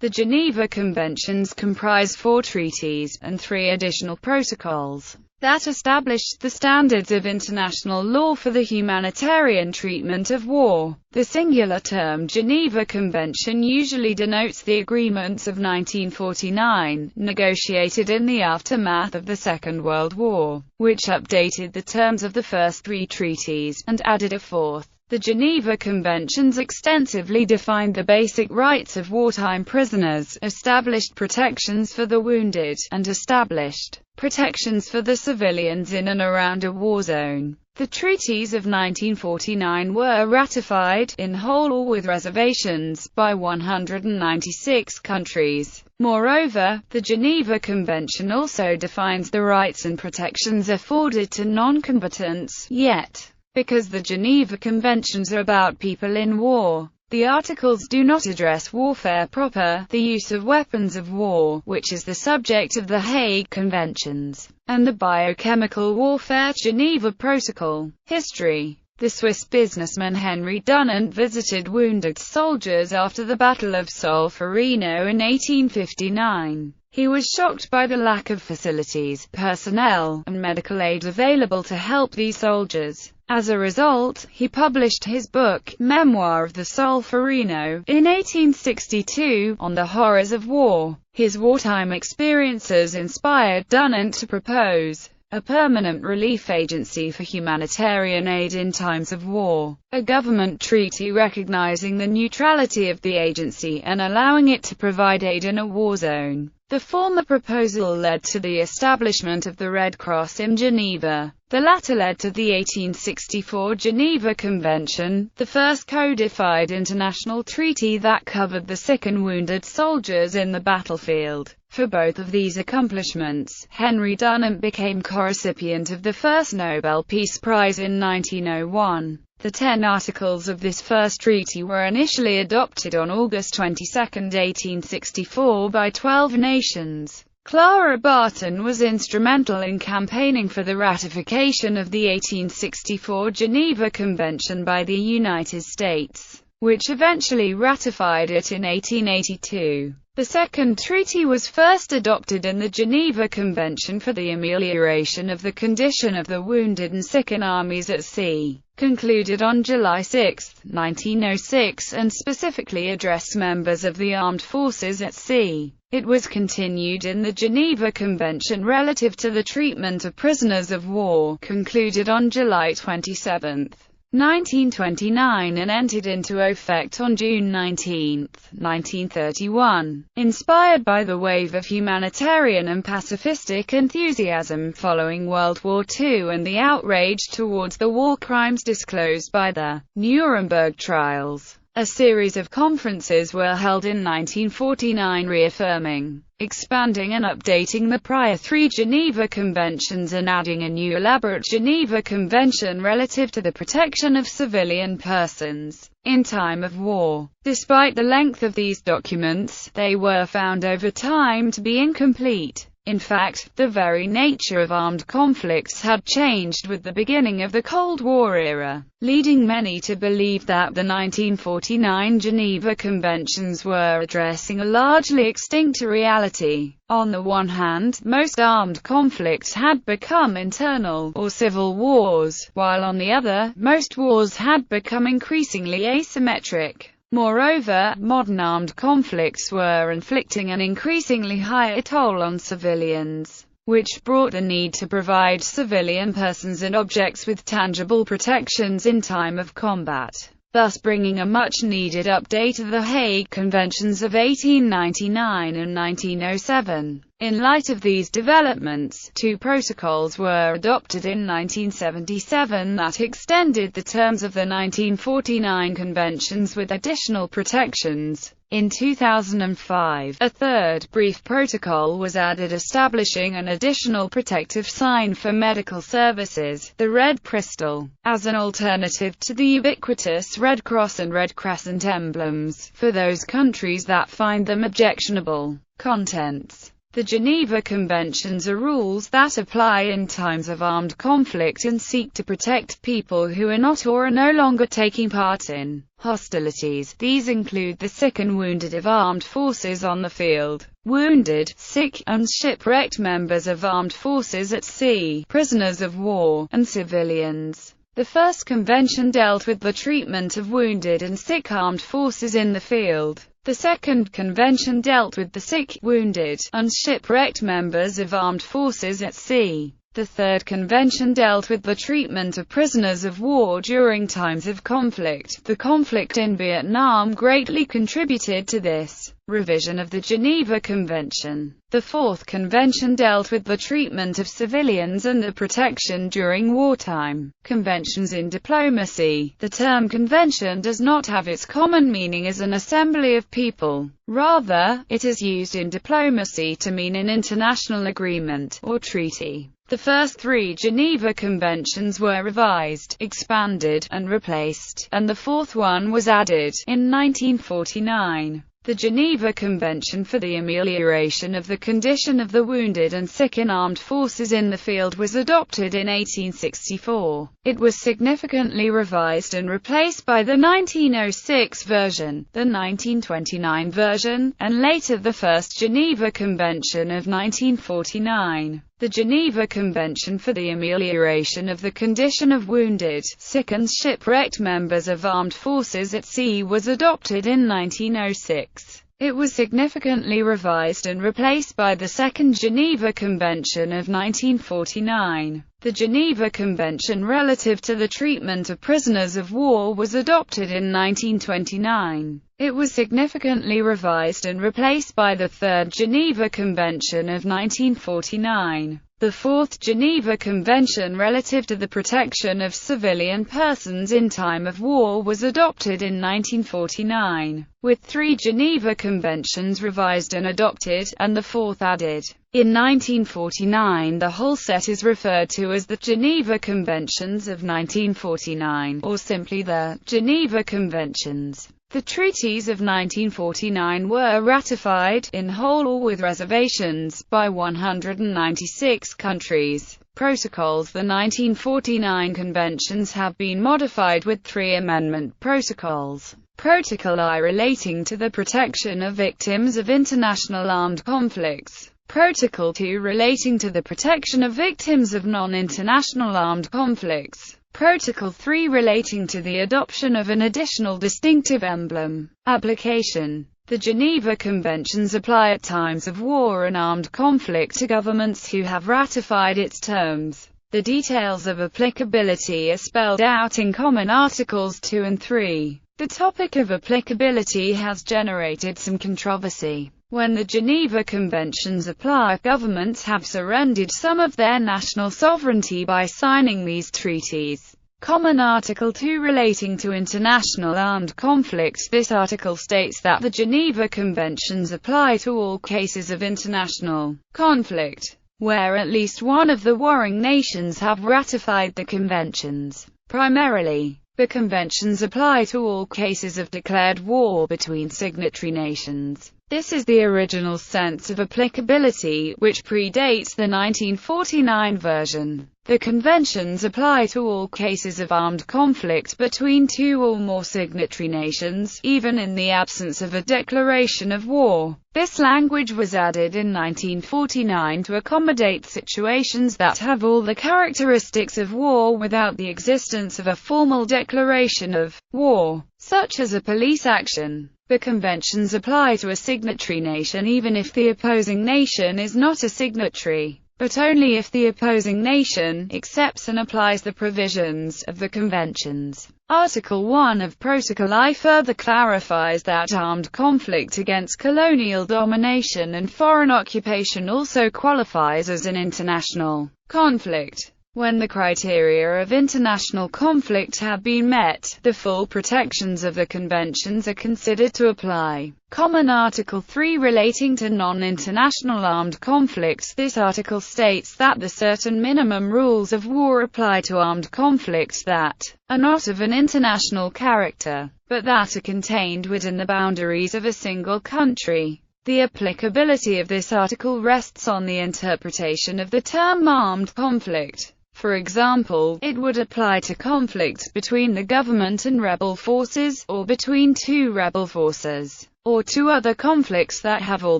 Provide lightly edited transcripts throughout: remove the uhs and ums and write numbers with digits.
The Geneva Conventions comprise 4 treaties, and 3 additional protocols, that established the standards of international law for the humanitarian treatment of war. The singular term Geneva Convention usually denotes the agreements of 1949, negotiated in the aftermath of the Second World War, which updated the terms of the first 3 treaties, and added a 4th. The Geneva Conventions extensively defined the basic rights of wartime prisoners, established protections for the wounded, and established protections for the civilians in and around a war zone. The treaties of 1949 were ratified, in whole or with reservations, by 196 countries. Moreover, the Geneva Convention also defines the rights and protections afforded to non-combatants, yet, because the Geneva Conventions are about people in war, the articles do not address warfare proper, the use of weapons of war, which is the subject of the Hague Conventions, and the biochemical warfare Geneva Protocol. History. The Swiss businessman Henry Dunant visited wounded soldiers after the Battle of Solferino in 1859. He was shocked by the lack of facilities, personnel, and medical aid available to help these soldiers. As a result, he published his book, Memoir of the Solferino, in 1862, on the horrors of war. His wartime experiences inspired Dunant to propose a permanent relief agency for humanitarian aid in times of war, a government treaty recognizing the neutrality of the agency and allowing it to provide aid in a war zone. The former proposal led to the establishment of the Red Cross in Geneva. The latter led to the 1864 Geneva Convention, the first codified international treaty that covered the sick and wounded soldiers in the battlefield. For both of these accomplishments, Henry Dunant became co-recipient of the first Nobel Peace Prize in 1901. The 10 articles of this first treaty were initially adopted on August 22, 1864 by 12 nations. Clara Barton was instrumental in campaigning for the ratification of the 1864 Geneva Convention by the United States, which eventually ratified it in 1882. The second treaty was first adopted in the Geneva Convention for the Amelioration of the Condition of the Wounded and Sick in Armies at Sea, concluded on July 6, 1906, and specifically addressed members of the armed forces at sea. It was continued in the Geneva Convention relative to the treatment of prisoners of war, concluded on July 27, 1929, and entered into effect on June 19, 1931. Inspired by the wave of humanitarian and pacifistic enthusiasm following World War II and the outrage towards the war crimes disclosed by the Nuremberg trials, a series of conferences were held in 1949 reaffirming, expanding and updating the prior 3 Geneva Conventions and adding a new elaborate Geneva Convention relative to the protection of civilian persons in time of war. Despite the length of these documents, they were found over time to be incomplete. In fact, the very nature of armed conflicts had changed with the beginning of the Cold War era, leading many to believe that the 1949 Geneva Conventions were addressing a largely extinct reality. On the one hand, most armed conflicts had become internal, or civil wars, while on the other, most wars had become increasingly asymmetric. Moreover, modern armed conflicts were inflicting an increasingly higher toll on civilians, which brought the need to provide civilian persons and objects with tangible protections in time of combat, thus bringing a much-needed update of the Hague Conventions of 1899 and 1907. In light of these developments, 2 protocols were adopted in 1977 that extended the terms of the 1949 conventions with additional protections. In 2005, a third, brief protocol was added establishing an additional protective sign for medical services, the Red Crystal, as an alternative to the ubiquitous Red Cross and Red Crescent emblems, for those countries that find them objectionable. Contents. The Geneva Conventions are rules that apply in times of armed conflict and seek to protect people who are not or are no longer taking part in hostilities. These include the sick and wounded of armed forces on the field, wounded, sick, and shipwrecked members of armed forces at sea, prisoners of war, and civilians. The first convention dealt with the treatment of wounded and sick armed forces in the field. The second convention dealt with the sick, wounded, and shipwrecked members of armed forces at sea. The third convention dealt with the treatment of prisoners of war during times of conflict. The conflict in Vietnam greatly contributed to this revision of the Geneva Convention. The fourth convention dealt with the treatment of civilians and their protection during wartime. Conventions in diplomacy. The term convention does not have its common meaning as an assembly of people. Rather, it is used in diplomacy to mean an international agreement, or treaty. The first three Geneva Conventions were revised, expanded, and replaced, and the fourth one was added, in 1949. The Geneva Convention for the Amelioration of the Condition of the Wounded and Sick in Armed Forces in the Field was adopted in 1864. It was significantly revised and replaced by the 1906 version, the 1929 version, and later the First Geneva Convention of 1949. The Geneva Convention for the Amelioration of the Condition of Wounded, Sick and Shipwrecked Members of Armed Forces at Sea was adopted in 1906. It was significantly revised and replaced by the Second Geneva Convention of 1949. The Geneva Convention relative to the treatment of prisoners of war was adopted in 1929. It was significantly revised and replaced by the Third Geneva Convention of 1949. The Fourth Geneva Convention relative to the protection of civilian persons in time of war was adopted in 1949, with 3 Geneva Conventions revised and adopted, and the fourth added. In 1949 the whole set is referred to as the Geneva Conventions of 1949, or simply the Geneva Conventions. The treaties of 1949 were ratified, in whole or with reservations, by 196 countries. Protocols. The 1949 conventions have been modified with 3 amendment protocols. Protocol I relating to the protection of victims of international armed conflicts. Protocol II relating to the protection of victims of non-international armed conflicts. Protocol III relating to the adoption of an additional distinctive emblem. Application. The Geneva Conventions apply at times of war and armed conflict to governments who have ratified its terms. The details of applicability are spelled out in common Articles 2 and 3. The topic of applicability has generated some controversy. When the Geneva Conventions apply, governments have surrendered some of their national sovereignty by signing these treaties. Common Article 2 relating to international armed conflict. This article states that the Geneva Conventions apply to all cases of international conflict, where at least one of the warring nations have ratified the conventions. Primarily, the conventions apply to all cases of declared war between signatory nations. This is the original sense of applicability, which predates the 1949 version. The conventions apply to all cases of armed conflict between 2 or more signatory nations, even in the absence of a declaration of war. This language was added in 1949 to accommodate situations that have all the characteristics of war without the existence of a formal declaration of war, such as a police action. The conventions apply to a signatory nation even if the opposing nation is not a signatory, but only if the opposing nation accepts and applies the provisions of the conventions. Article 1 of Protocol I further clarifies that armed conflict against colonial domination and foreign occupation also qualifies as an international conflict. When the criteria of international conflict have been met, the full protections of the conventions are considered to apply. Common Article 3 relating to non-international armed conflicts. This article states that the certain minimum rules of war apply to armed conflicts that are not of an international character, but that are contained within the boundaries of a single country. The applicability of this article rests on the interpretation of the term armed conflict. For example, it would apply to conflicts between the government and rebel forces, or between two rebel forces, or to other conflicts that have all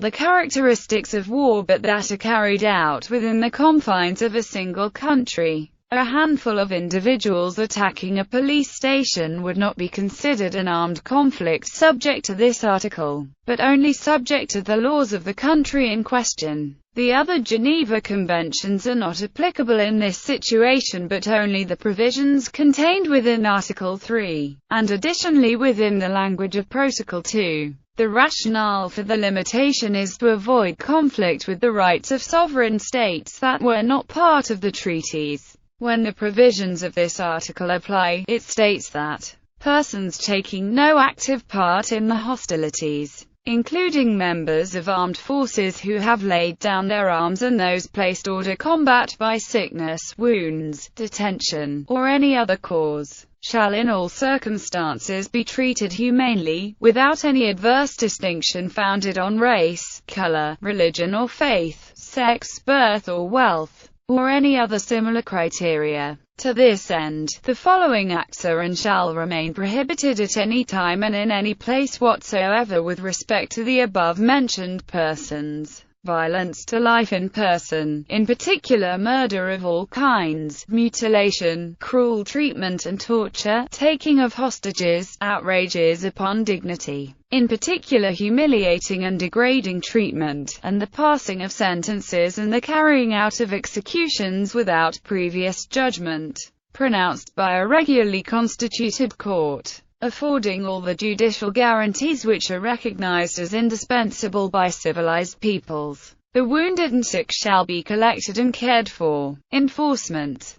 the characteristics of war but that are carried out within the confines of a single country. A handful of individuals attacking a police station would not be considered an armed conflict subject to this article, but only subject to the laws of the country in question. The other Geneva Conventions are not applicable in this situation but only the provisions contained within Article 3, and additionally within the language of Protocol 2. The rationale for the limitation is to avoid conflict with the rights of sovereign states that were not part of the treaties. When the provisions of this article apply, it states that persons taking no active part in the hostilities, including members of armed forces who have laid down their arms and those placed hors de combat by sickness, wounds, detention, or any other cause, shall in all circumstances be treated humanely, without any adverse distinction founded on race, color, religion or faith, sex, birth or wealth, or any other similar criteria. To this end, the following acts are and shall remain prohibited at any time and in any place whatsoever with respect to the above-mentioned persons. Violence to life in person, in particular murder of all kinds, mutilation, cruel treatment and torture, taking of hostages, outrages upon dignity, in particular humiliating and degrading treatment, and the passing of sentences and the carrying out of executions without previous judgment, pronounced by a regularly constituted court, affording all the judicial guarantees which are recognized as indispensable by civilized peoples. The wounded and sick shall be collected and cared for. Enforcement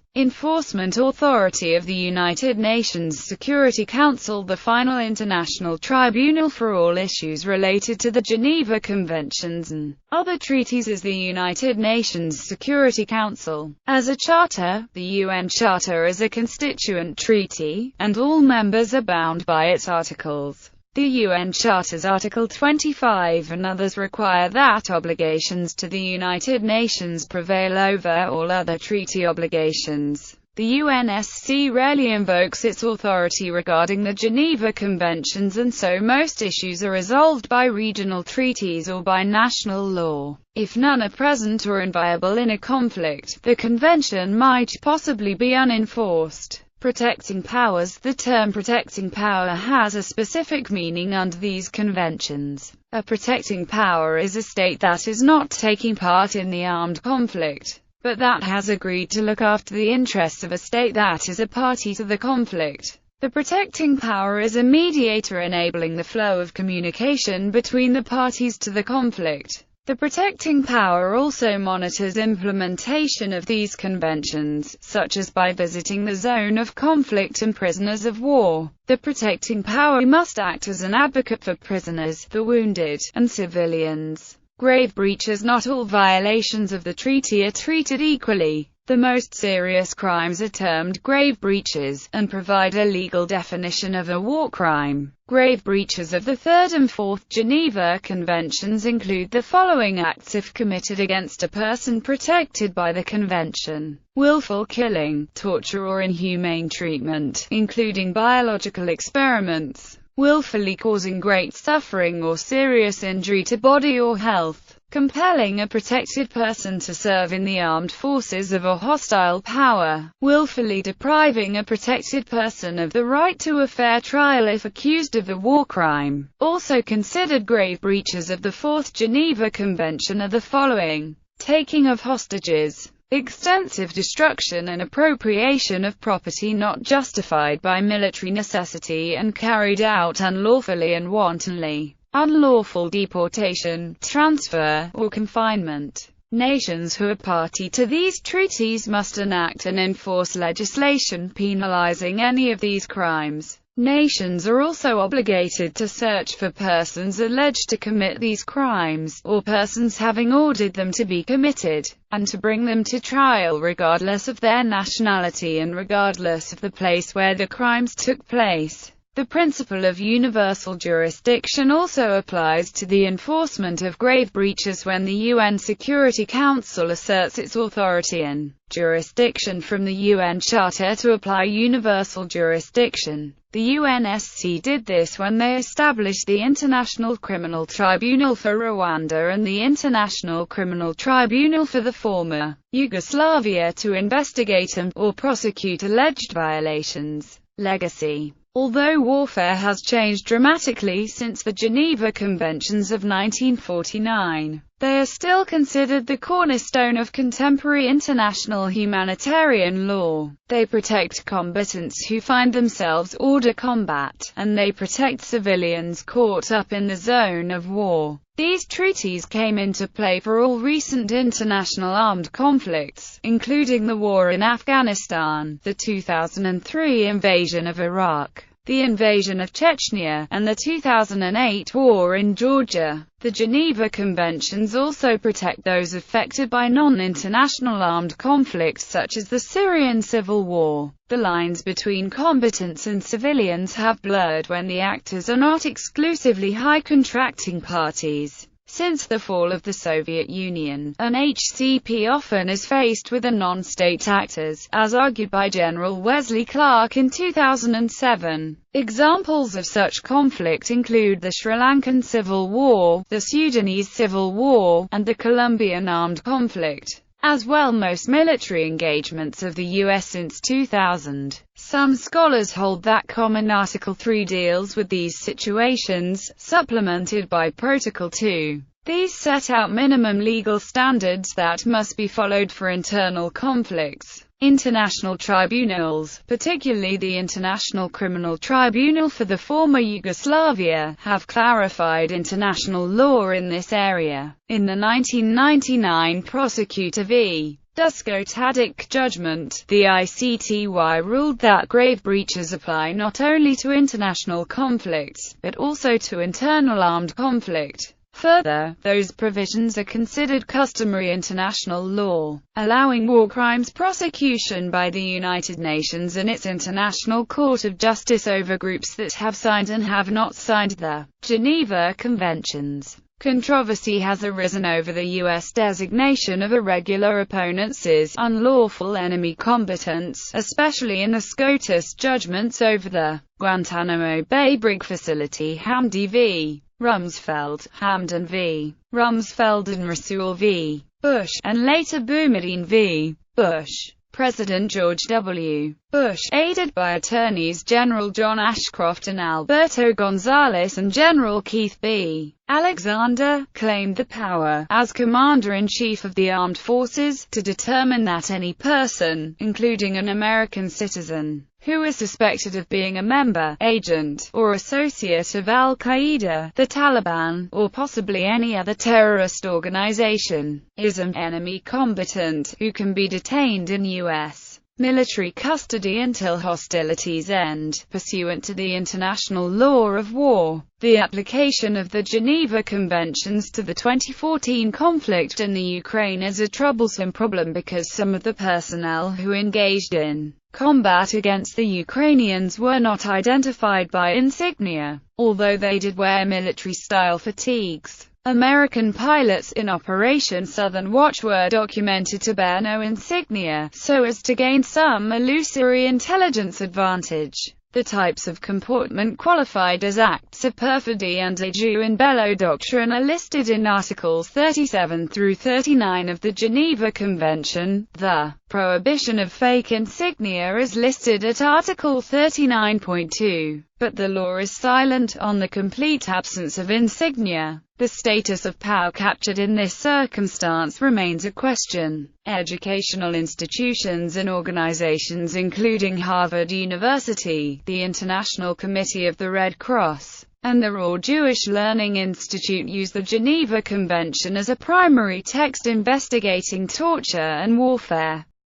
authority of the United Nations Security Council, the final international tribunal for all issues related to the Geneva Conventions and other treaties, is the United Nations Security Council. As a charter, the UN Charter is a constituent treaty, and all members are bound by its articles. The UN Charter's Article 25 and others require that obligations to the United Nations prevail over all other treaty obligations. The UNSC rarely invokes its authority regarding the Geneva Conventions, and so most issues are resolved by regional treaties or by national law. If none are present or inviolable in a conflict, the convention might possibly be unenforced. Protecting powers. The term protecting power has a specific meaning under these conventions. A protecting power is a state that is not taking part in the armed conflict, but that has agreed to look after the interests of a state that is a party to the conflict. The protecting power is a mediator enabling the flow of communication between the parties to the conflict. The protecting power also monitors implementation of these conventions, such as by visiting the zone of conflict and prisoners of war. The protecting power must act as an advocate for prisoners, the wounded, and civilians. Grave breaches. Not all violations of the treaty are treated equally. The most serious crimes are termed grave breaches, and provide a legal definition of a war crime. Grave breaches of the Third and Fourth Geneva Conventions include the following acts if committed against a person protected by the convention: willful killing, torture or inhumane treatment, including biological experiments, willfully causing great suffering or serious injury to body or health, compelling a protected person to serve in the armed forces of a hostile power, willfully depriving a protected person of the right to a fair trial if accused of a war crime. Also considered grave breaches of the Fourth Geneva Convention are the following: taking of hostages, extensive destruction and appropriation of property not justified by military necessity and carried out unlawfully and wantonly, unlawful deportation, transfer, or confinement. Nations who are party to these treaties must enact and enforce legislation penalizing any of these crimes. Nations are also obligated to search for persons alleged to commit these crimes, or persons having ordered them to be committed, and to bring them to trial regardless of their nationality and regardless of the place where the crimes took place. The principle of universal jurisdiction also applies to the enforcement of grave breaches when the UN Security Council asserts its authority and jurisdiction from the UN Charter to apply universal jurisdiction. The UNSC did this when they established the International Criminal Tribunal for Rwanda and the International Criminal Tribunal for the former Yugoslavia to investigate or prosecute alleged violations. Legacy. Although warfare has changed dramatically since the Geneva Conventions of 1949, they are still considered the cornerstone of contemporary international humanitarian law. They protect combatants who find themselves hors de combat, and they protect civilians caught up in the zone of war. These treaties came into play for all recent international armed conflicts, including the war in Afghanistan, the 2003 invasion of Iraq, the invasion of Chechnya, and the 2008 war in Georgia. The Geneva Conventions also protect those affected by non-international armed conflicts such as the Syrian civil war. The lines between combatants and civilians have blurred when the actors are not exclusively high contracting parties. Since the fall of the Soviet Union, an HCP often is faced with a non-state actors, as argued by General Wesley Clark in 2007. Examples of such conflict include the Sri Lankan Civil War, the Sudanese Civil War, and the Colombian armed conflict. As well, most military engagements of the U.S. since 2000. Some scholars hold that Common Article 3 deals with these situations, supplemented by Protocol 2. These set out minimum legal standards that must be followed for internal conflicts. International tribunals, particularly the International Criminal Tribunal for the former Yugoslavia, have clarified international law in this area. In the 1999 Prosecutor v. Dusko Tadic judgment, the ICTY ruled that grave breaches apply not only to international conflicts, but also to internal armed conflict. Further, those provisions are considered customary international law, allowing war crimes prosecution by the United Nations and its International Court of Justice over groups that have signed and have not signed the Geneva Conventions. Controversy has arisen over the U.S. designation of irregular opponents as unlawful enemy combatants, especially in the SCOTUS judgments over the Guantanamo Bay Brig Facility Hamdi v. Rumsfeld, Hamdan v. Rumsfeld and Rasool v. Bush, and later Boumediene v. Bush. President George W. Bush, aided by Attorneys General John Ashcroft and Alberto Gonzales and General Keith B. Alexander, claimed the power, as Commander-in-Chief of the Armed Forces, to determine that any person, including an American citizen, who is suspected of being a member, agent, or associate of Al-Qaeda, the Taliban, or possibly any other terrorist organization, is an enemy combatant, who can be detained in U.S. military custody until hostilities end, pursuant to the international law of war. The application of the Geneva Conventions to the 2014 conflict in the Ukraine is a troublesome problem because some of the personnel who engaged in combat against the Ukrainians were not identified by insignia, although they did wear military-style fatigues. American pilots in Operation Southern Watch were documented to bear no insignia, so as to gain some illusory intelligence advantage. The types of comportment qualified as acts of perfidy under jus in bello doctrine are listed in Articles 37 through 39 of the Geneva Convention. The prohibition of fake insignia is listed at Article 39.2, but the law is silent on the complete absence of insignia. The status of power captured in this circumstance remains a question. Educational institutions and organizations including Harvard University, the International Committee of the Red Cross, and the Raw Jewish Learning Institute use the Geneva Convention as a primary text investigating torture and warfare.